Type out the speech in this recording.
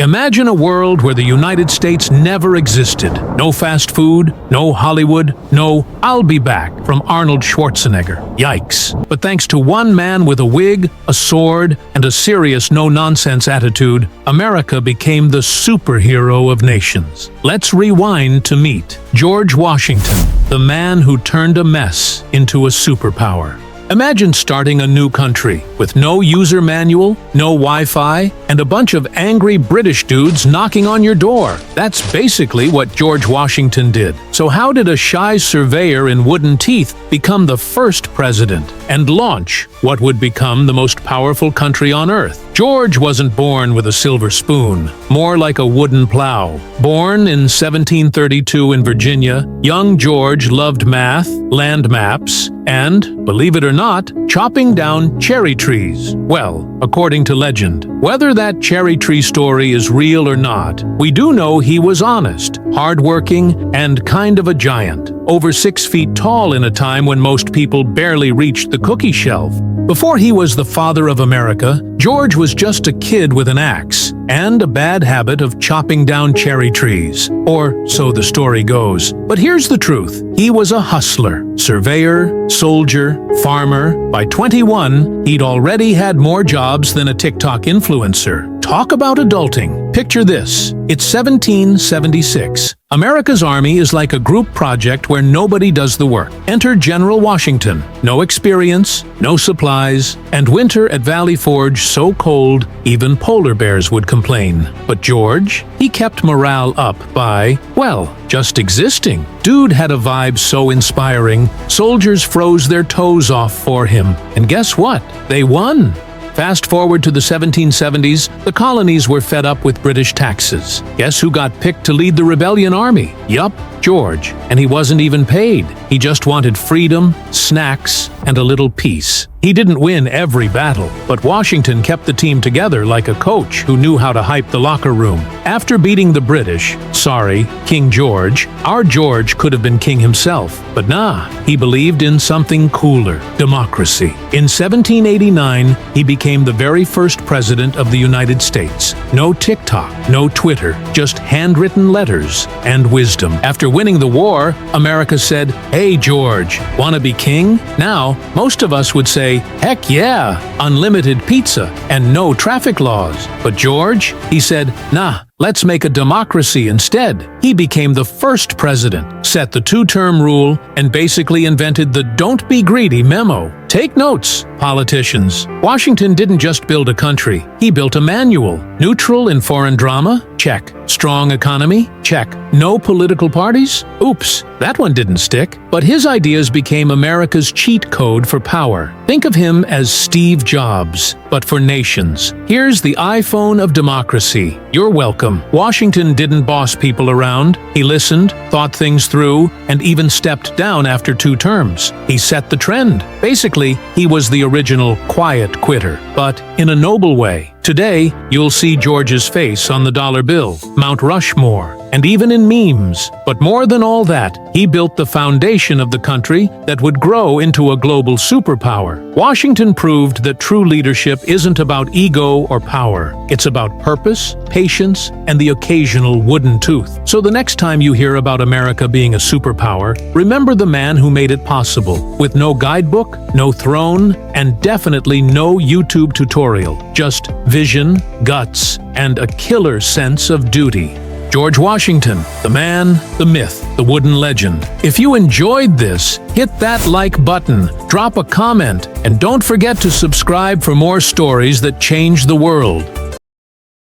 Imagine a world where the United States never existed. No fast food, no Hollywood, no "I'll be back" from Arnold Schwarzenegger. Yikes. But thanks to one man with a wig, a sword, and a serious no-nonsense attitude, America became the superhero of nations. Let's rewind to meet George Washington, the man who turned a mess into a superpower. Imagine starting a new country with no user manual, no Wi-Fi, and a bunch of angry British dudes knocking on your door. That's basically what George Washington did. So how did a shy surveyor in wooden teeth become the first president and launch what would become the most powerful country on earth? George wasn't born with a silver spoon, more like a wooden plow. Born in 1732 in Virginia, young George loved math, land maps, and, believe it or not, chopping down cherry trees. Well, according to legend. Whether that cherry tree story is real or not, we do know he was honest, hardworking, and kind of a giant. Over 6 feet tall in a time when most people barely reached the cookie shelf. Before he was the father of America, George was just a kid with an axe and a bad habit of chopping down cherry trees. Or so the story goes. But here's the truth. He was a hustler, surveyor, soldier, farmer. By 21, he'd already had more jobs than a TikTok influencer. Talk about adulting. Picture this. It's 1776. America's army is like a group project where nobody does the work. Enter General Washington. No experience, no supplies, and winter at Valley Forge so cold, even polar bears would complain. But George, he kept morale up by, well, just existing. Dude had a vibe so inspiring, soldiers froze their toes off for him. And guess what? They won. Fast forward to the 1770s, the colonies were fed up with British taxes. Guess who got picked to lead the rebellion army? Yup, George. And he wasn't even paid. He just wanted freedom, snacks, and a little peace. He didn't win every battle, but Washington kept the team together like a coach who knew how to hype the locker room. After beating the British, sorry, King George, our George could have been king himself. But nah, he believed in something cooler, democracy. In 1789, he became the very first president of the United States. No TikTok, no Twitter, just handwritten letters and wisdom. After winning the war, America said, "Hey George, wanna be king?" Now, most of us would say, "Heck yeah, unlimited pizza and no traffic laws." But George, he said, "Nah, let's make a democracy instead." He became the first president, set the two-term rule, and basically invented the "don't be greedy" memo. Take notes, politicians. Washington didn't just build a country, he built a manual. Neutral in foreign drama? Check. Strong economy? Check. No political parties? Oops, that one didn't stick. But his ideas became America's cheat code for power. Think of him as Steve Jobs, but for nations. Here's the iPhone of democracy. You're welcome. Washington didn't boss people around. He listened, thought things through, and even stepped down after 2 terms. He set the trend. Basically, he was the original quiet quitter, but in a noble way. Today, you'll see George's face on the dollar bill, Mount Rushmore, and even in memes. But more than all that, he built the foundation of the country that would grow into a global superpower. Washington proved that true leadership isn't about ego or power. It's about purpose, patience, and the occasional wooden tooth. So the next time you hear about America being a superpower, remember the man who made it possible, with no guidebook, no throne, and definitely no YouTube tutorial. Just vision, guts, and a killer sense of duty. George Washington, the man, the myth, the wooden legend. If you enjoyed this, hit that like button, drop a comment, and don't forget to subscribe for more stories that change the world.